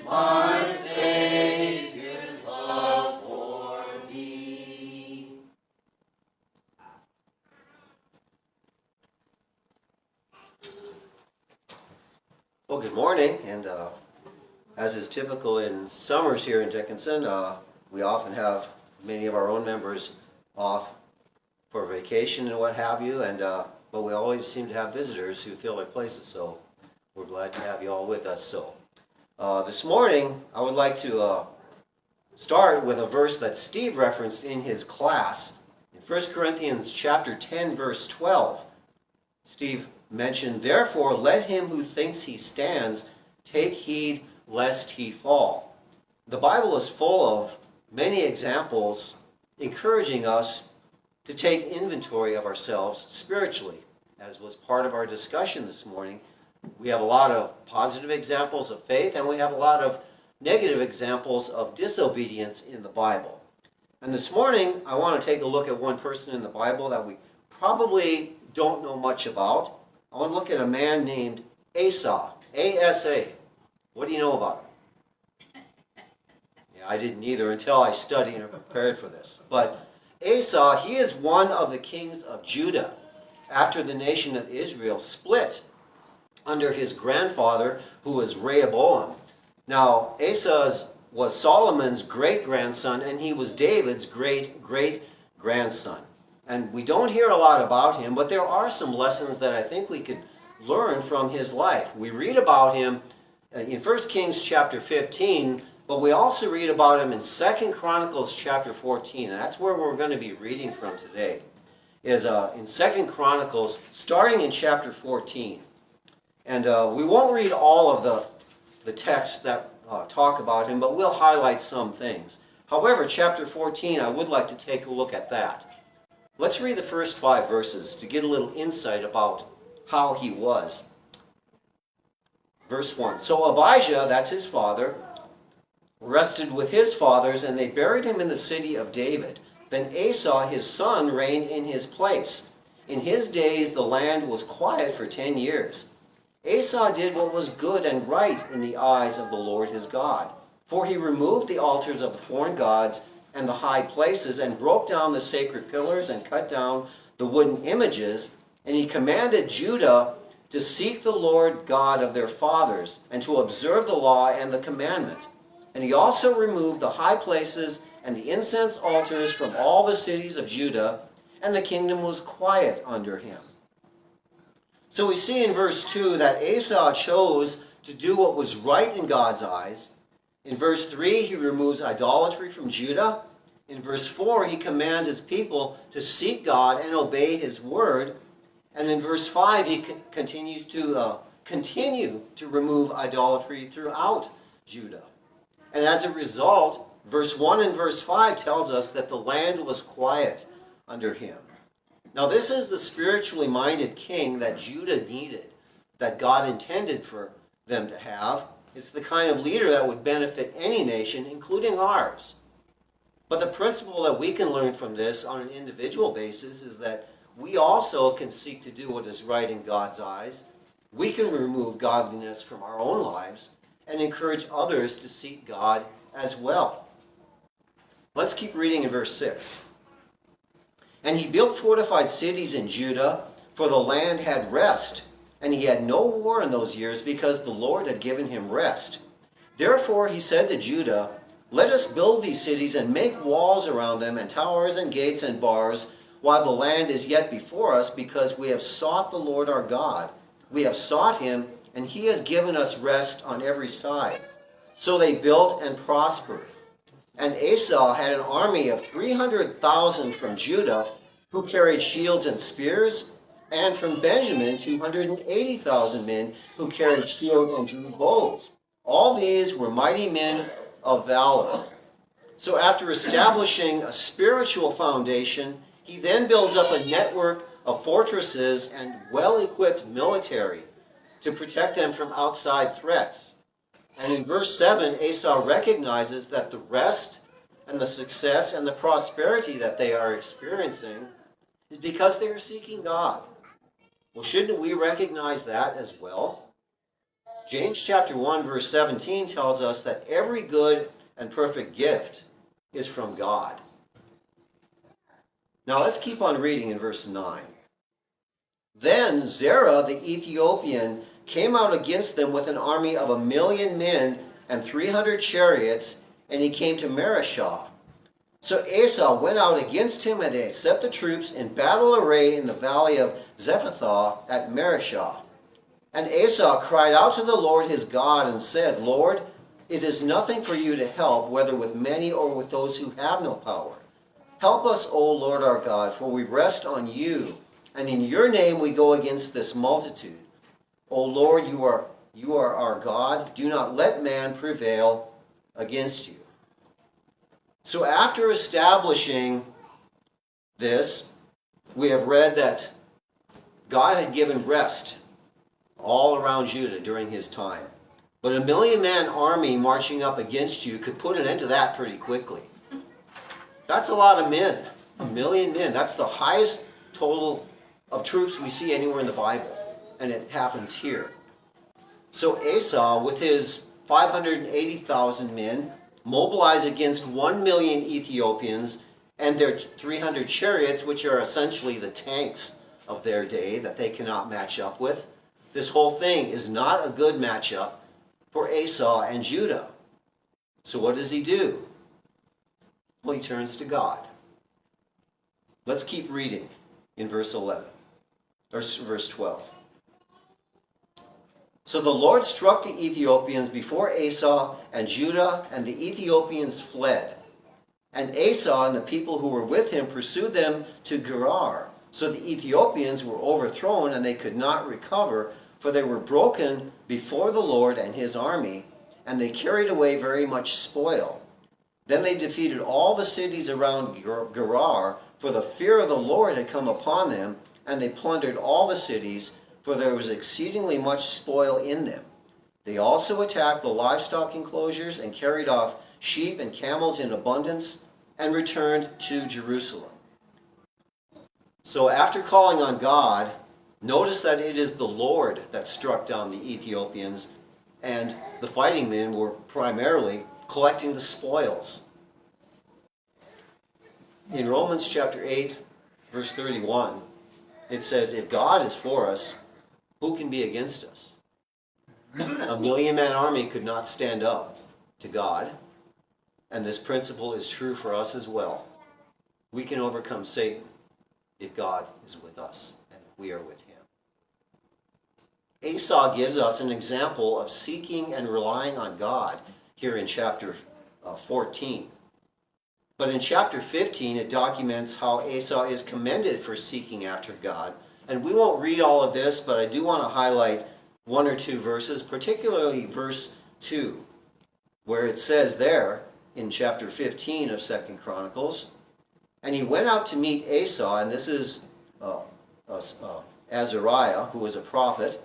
my Savior's love for me. Well, good morning, and as is typical in summers here in Dickinson, we often have many of our own members off for vacation and what have you, and but we always seem to have visitors who fill their places, so we're glad to have you all with us. So this morning, I would like to start with a verse that Steve referenced in his class in 1 Corinthians chapter 10, verse 12. Steve mentioned, "Therefore let him who thinks he stands take heed lest he fall." The Bible is full of many examples encouraging us to take inventory of ourselves spiritually. As was part of our discussion this morning, we have a lot of positive examples of faith, and we have a lot of negative examples of disobedience in the Bible. And this morning, I want to take a look at one person in the Bible that we probably don't know much about. I want to look at a man named Asa, A-S-A. What do you know about him? Yeah, I didn't either until I studied and prepared for this. But Asa, he is one of the kings of Judah after the nation of Israel split under his grandfather, who was Rehoboam. Now, Asa was Solomon's great-grandson, and he was David's great-great-grandson. And we don't hear a lot about him, but there are some lessons that I think we could learn from his life. We read about him in 1 Kings chapter 15, but we also read about him in 2 Chronicles chapter 14. And that's where we're going to be reading from today, is in 2 Chronicles, starting in chapter 14. And we won't read all of the texts that talk about him, but we'll highlight some things. However, chapter 14, I would like to take a look at that. Let's read the first 5 verses to get a little insight about how he was. Verse 1. So Abijah, that's his father, rested with his fathers, and they buried him in the city of David. Then Asa, his son, reigned in his place. In his days the land was quiet for 10 years. Asa did what was good and right in the eyes of the Lord his God, for he removed the altars of the foreign gods and the high places, and broke down the sacred pillars, and cut down the wooden images. And he commanded Judah to seek the Lord God of their fathers, and to observe the law and the commandment. And he also removed the high places and the incense altars from all the cities of Judah, and the kingdom was quiet under him. So we see in verse 2 that Asa chose to do what was right in God's eyes. In verse 3, he removes idolatry from Judah. In verse 4, he commands his people to seek God and obey his word. And in verse 5, he continues to remove idolatry throughout Judah. And as a result, verse 1 and verse 5 tells us that the land was quiet under him. Now, this is the spiritually minded king that Judah needed, that God intended for them to have. It's the kind of leader that would benefit any nation, including ours. But the principle that we can learn from this on an individual basis is that we also can seek to do what is right in God's eyes. We can remove godliness from our own lives and encourage others to seek God as well. Let's keep reading in verse 6. And he built fortified cities in Judah, for the land had rest. And he had no war in those years, because the Lord had given him rest. Therefore he said to Judah, let us build these cities and make walls around them, and towers and gates and bars, while the land is yet before us, because we have sought the Lord our God. We have sought him, and he has given us rest on every side. So they built and prospered. And Asa had an army of 300,000 from Judah, who carried shields and spears, and from Benjamin 280,000 men who carried shields and drew bows. All these were mighty men of valor. So after establishing a spiritual foundation, he then builds up a network of fortresses and well-equipped military to protect them from outside threats. And in verse 7, Asa recognizes that the rest and the success and the prosperity that they are experiencing is because they are seeking God. Well, shouldn't we recognize that as well? James chapter 1 verse 17 tells us that every good and perfect gift is from God. Now let's keep on reading in verse 9. Then Zerah the Ethiopian came out against them with an army of 1,000,000 men and 300 chariots, and he came to Marishah. So Asa went out against him, and they set the troops in battle array in the valley of Zephathah at Marishah. And Asa cried out to the Lord his God and said, Lord, it is nothing for you to help, whether with many or with those who have no power. Help us, O Lord our God, for we rest on you, and in your name we go against this multitude. O Lord, you are our God. Do not let man prevail against you. So after establishing this, we have read that God had given rest all around Judah during his time. But 1,000,000-man army marching up against you could put an end to that pretty quickly. That's a lot of men. 1,000,000 men. That's the highest total of troops we see anywhere in the Bible. And it happens here. So Asa, with his 580,000 men, mobilized against 1,000,000 Ethiopians and their 300 chariots, which are essentially the tanks of their day that they cannot match up with. This whole thing is not a good matchup for Asa and Judah. So what does he do? Well, he turns to God. Let's keep reading in verse 11, or verse 12. So the Lord struck the Ethiopians before Asa and Judah, and the Ethiopians fled. And Asa and the people who were with him pursued them to Gerar. So the Ethiopians were overthrown, and they could not recover, for they were broken before the Lord and his army, and they carried away very much spoil. Then they defeated all the cities around Gerar, for the fear of the Lord had come upon them, and they plundered all the cities, for there was exceedingly much spoil in them. They also attacked the livestock enclosures and carried off sheep and camels in abundance and returned to Jerusalem. So after calling on God, notice that it is the Lord that struck down the Ethiopians, and the fighting men were primarily collecting the spoils. In Romans chapter 8, verse 31, it says, if God is for us, who can be against us? 1,000,000-man army could not stand up to God, and this principle is true for us as well. We can overcome Satan if God is with us and we are with him. Asa gives us an example of seeking and relying on God here in chapter 14. But in chapter 15, it documents how Asa is commended for seeking after God. And we won't read all of this, but I do want to highlight one or two verses, particularly verse 2, where it says there in chapter 15 of 2 Chronicles, and he went out to meet Asa, and this is Azariah, who was a prophet.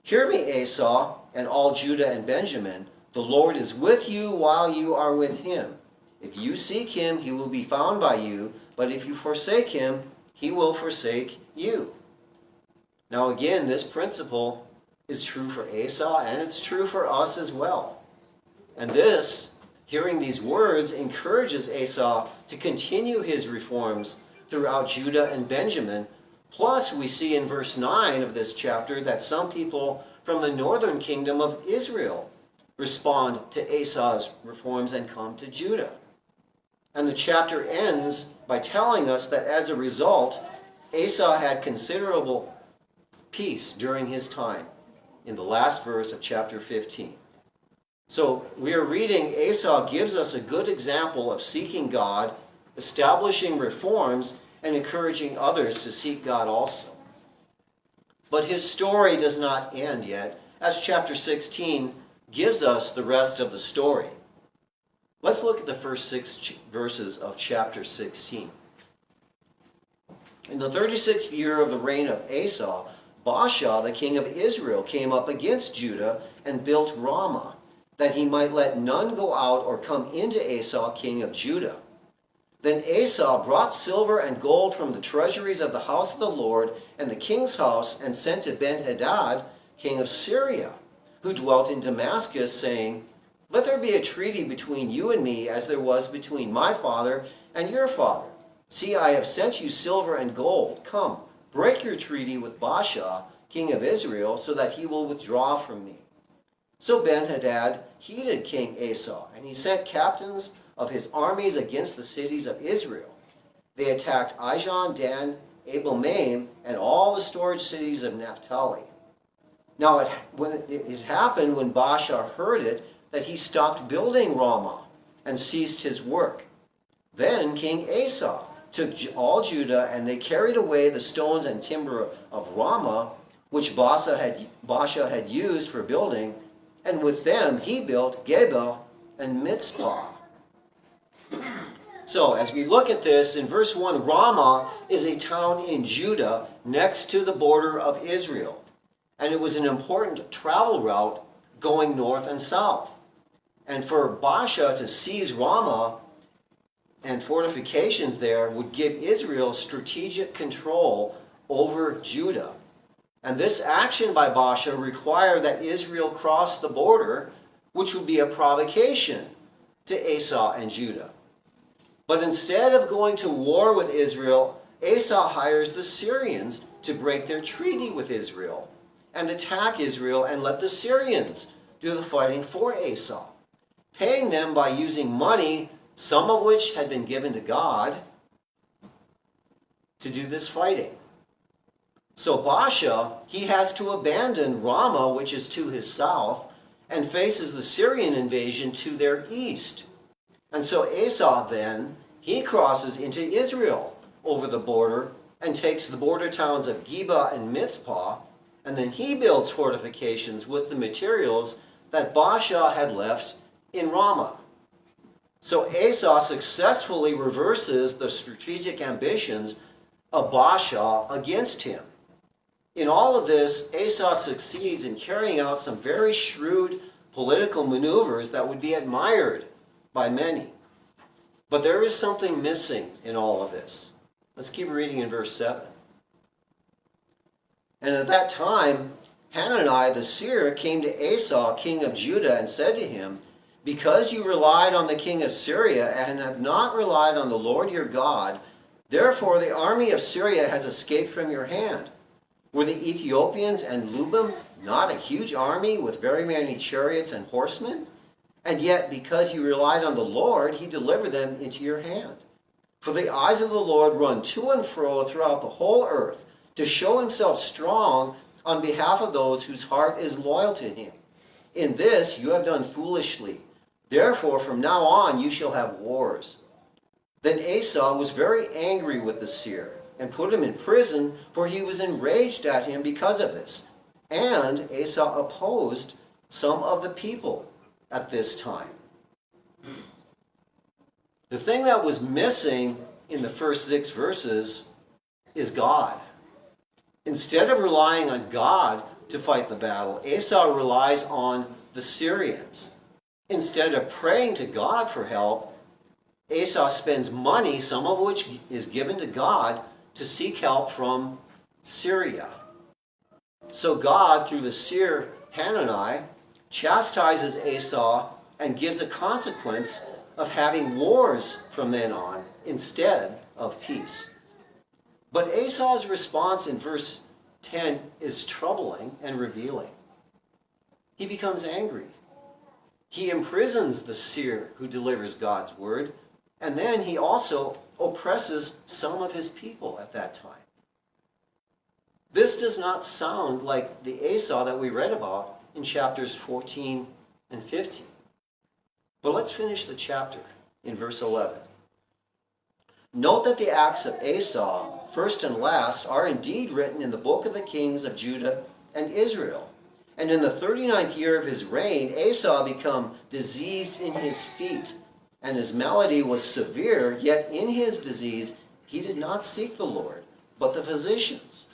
Hear me, Asa, and all Judah and Benjamin. The Lord is with you while you are with him. If you seek him, he will be found by you, but if you forsake him, he will forsake you. Now again, this principle is true for Asa, and it's true for us as well. And this, hearing these words, encourages Asa to continue his reforms throughout Judah and Benjamin. Plus, we see in verse 9 of this chapter that some people from the northern kingdom of Israel respond to Asa's reforms and come to Judah. And the chapter ends by telling us that as a result, Asa had considerable peace during his time in the last verse of chapter 15. So we are reading, Asa gives us a good example of seeking God, establishing reforms, and encouraging others to seek God also. But his story does not end yet, as chapter 16 gives us the rest of the story. Let's look at the first 6 verses of chapter 16. In the 36th year of the reign of Asa, Baasha, the king of Israel, came up against Judah and built Ramah, that he might let none go out or come into Asa, king of Judah. Then Asa brought silver and gold from the treasuries of the house of the Lord and the king's house, and sent to Ben-Hadad, king of Syria, who dwelt in Damascus, saying, "Let there be a treaty between you and me, as there was between my father and your father. See, I have sent you silver and gold. Come, break your treaty with Baasha, king of Israel, so that he will withdraw from me." So Ben-Hadad heeded King Asa, and he sent captains of his armies against the cities of Israel. They attacked Ijon, Dan, Abel-maim, and all the storage cities of Naphtali. Now it happened when Baasha heard it that he stopped building Ramah and ceased his work. Then King Asa took all Judah, and they carried away the stones and timber of Ramah, which Baasha had used for building, and with them he built Geba and Mitzpah. So as we look at this, in verse 1, Ramah is a town in Judah next to the border of Israel. And it was an important travel route going north and south. And for Baasha to seize Ramah and fortifications there would give Israel strategic control over Judah. And this action by Baasha required that Israel cross the border, which would be a provocation to Asa and Judah. But instead of going to war with Israel, Asa hires the Syrians to break their treaty with Israel and attack Israel and let the Syrians do the fighting for Asa, paying them by using money, some of which had been given to God, to do this fighting. So Baasha, he has to abandon Ramah, which is to his south, and faces the Syrian invasion to their east. And so Asa then, he crosses into Israel over the border and takes the border towns of Geba and Mitzpah, and then he builds fortifications with the materials that Baasha had left in Ramah. So Asa successfully reverses the strategic ambitions of Baasha against him. In all of this, Asa succeeds in carrying out some very shrewd political maneuvers that would be admired by many. But there is something missing in all of this. Let's keep reading in verse 7. And at that time, Hanani the seer came to Asa, king of Judah, and said to him, "Because you relied on the king of Syria and have not relied on the Lord your God, therefore the army of Syria has escaped from your hand. Were the Ethiopians and Lubim not a huge army with very many chariots and horsemen? And yet, because you relied on the Lord, he delivered them into your hand. For the eyes of the Lord run to and fro throughout the whole earth, to show himself strong on behalf of those whose heart is loyal to him. In this you have done foolishly. Therefore, from now on you shall have wars." Then Asa was very angry with the seer, and put him in prison, for he was enraged at him because of this. And Asa opposed some of the people at this time. The thing that was missing in the first 6 verses is God. Instead of relying on God to fight the battle, Asa relies on the Syrians. Instead of praying to God for help, Asa spends money, some of which is given to God, to seek help from Syria. So God, through the seer Hanani, chastises Asa and gives a consequence of having wars from then on instead of peace. But Asa's response in verse 10 is troubling and revealing. He becomes angry. He imprisons the seer who delivers God's word, and then he also oppresses some of his people at that time. This does not sound like the Asa that we read about in chapters 14 and 15. But let's finish the chapter in verse 11. Note that the acts of Asa, first and last, are indeed written in the book of the kings of Judah and Israel. And in the 39th year of his reign, Asa became diseased in his feet, and his malady was severe, yet in his disease he did not seek the Lord, but the physicians.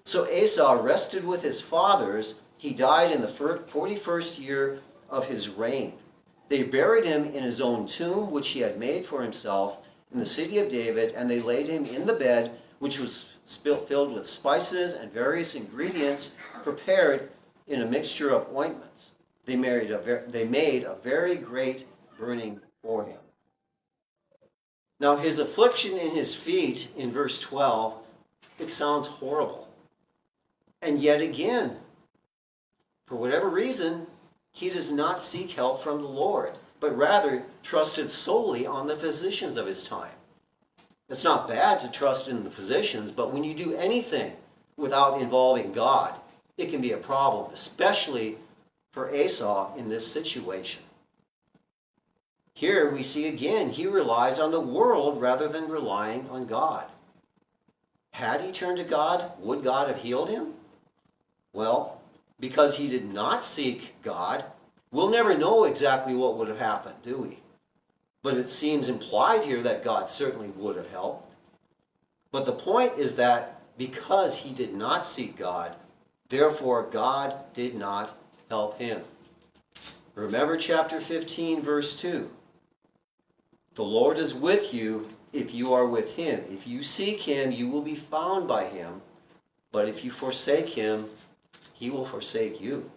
So Asa rested with his fathers. He died in the 41st year of his reign. They buried him in his own tomb, which he had made for himself in the city of David, and they laid him in the bed, which was filled with spices and various ingredients prepared in a mixture of ointments. They made a very great burning for him. Now his affliction in his feet in verse 12, it sounds horrible. And yet again, for whatever reason, he does not seek help from the Lord, but rather trusted solely on the physicians of his time. It's not bad to trust in the physicians, but when you do anything without involving God, it can be a problem, especially for Esau in this situation. Here we see again, he relies on the world rather than relying on God. Had he turned to God, would God have healed him? Well, because he did not seek God, we'll never know exactly what would have happened, do we? But it seems implied here that God certainly would have helped. But the point is that because he did not seek God, therefore God did not help him. Remember chapter 15, verse 2. The Lord is with you if you are with him. If you seek him, you will be found by him. But if you forsake him, he will forsake you.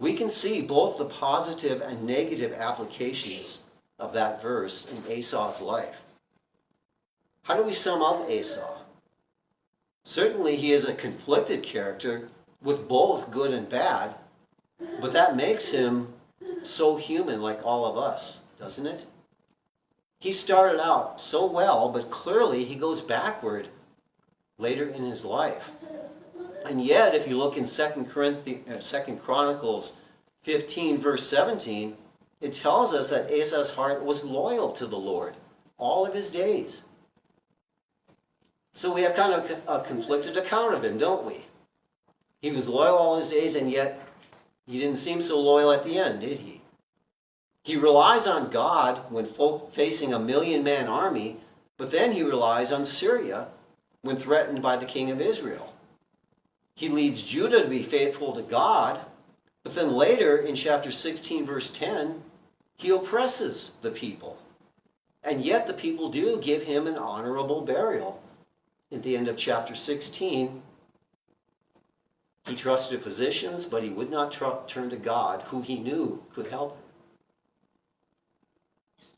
We can see both the positive and negative applications of that verse in Esau's life. How do we sum up Esau? Certainly he is a conflicted character with both good and bad, but that makes him so human like all of us, doesn't it? He started out so well, but clearly he goes backward later in his life. And yet, if you look in 2 Chronicles 15, verse 17, it tells us that Esau's heart was loyal to the Lord all of his days. So we have kind of a conflicted account of him, don't we? He was loyal all his days, and yet he didn't seem so loyal at the end, did he? He relies on God when facing a 1,000,000-man army, but then he relies on Syria when threatened by the king of Israel. He leads Judah to be faithful to God, but then later in chapter 16, verse 10, he oppresses the people. And yet the people do give him an honorable burial. At the end of chapter 16, he trusted physicians, but he would not turn to God, who he knew could help him.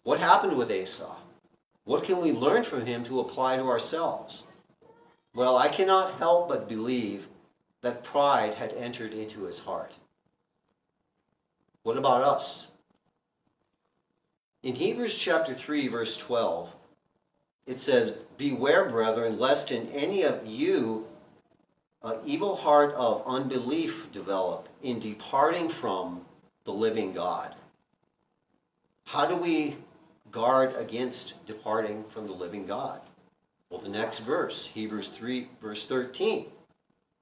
What happened with Esau? What can we learn from him to apply to ourselves? Well, I cannot help but believe that pride had entered into his heart. What about us? In Hebrews chapter 3, verse 12, it says, "Beware, brethren, lest in any of you an evil heart of unbelief develop in departing from the living God." How do we guard against departing from the living God? Well, the next verse, Hebrews 3, verse 13.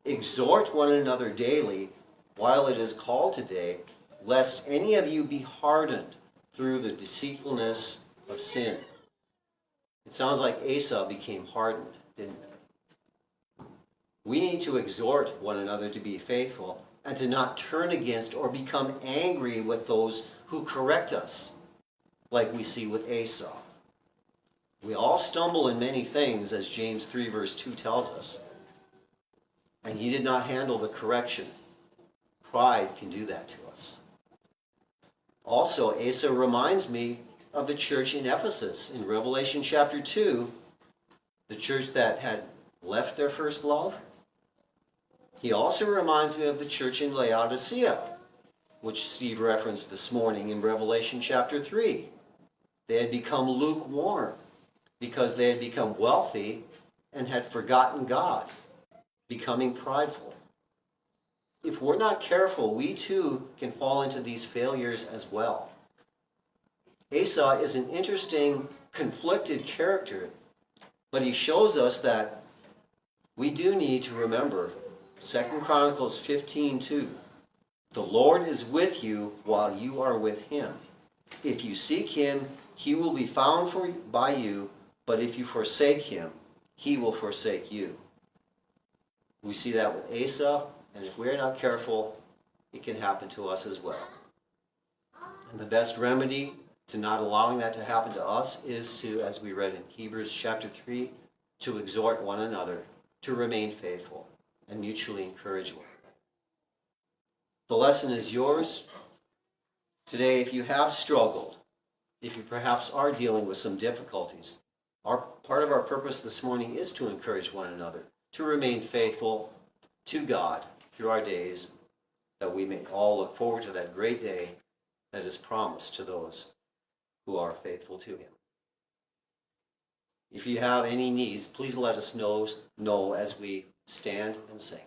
"Exhort one another daily while it is called today, lest any of you be hardened through the deceitfulness of sin." It sounds like Esau became hardened, didn't it? We need to exhort one another to be faithful and to not turn against or become angry with those who correct us, like we see with Esau. We all stumble in many things, as James 3, verse 2 tells us. And he did not handle the correction. Pride can do that to us. Also, Asa reminds me of the church in Ephesus in Revelation chapter 2, the church that had left their first love. He also reminds me of the church in Laodicea, which Steve referenced this morning in Revelation chapter 3. They had become lukewarm because they had become wealthy and had forgotten God, becoming prideful. If we're not careful, we too can fall into these failures as well. Esau is an interesting, conflicted character, but he shows us that we do need to remember 2 Chronicles 15:2. "The Lord is with you while you are with him. If you seek him, he will be found by you, but if you forsake him, he will forsake you." We see that with Esau, and if we're not careful, it can happen to us as well. And the best remedy to not allowing that to happen to us is to, as we read in Hebrews chapter 3, to exhort one another to remain faithful and mutually encourage one another. The lesson is yours. Today, if you have struggled, if you perhaps are dealing with some difficulties, part of our purpose this morning is to encourage one another, to remain faithful to God through our days, that we may all look forward to that great day that is promised to those who are faithful to Him. If you have any needs, please let us know as we stand and sing.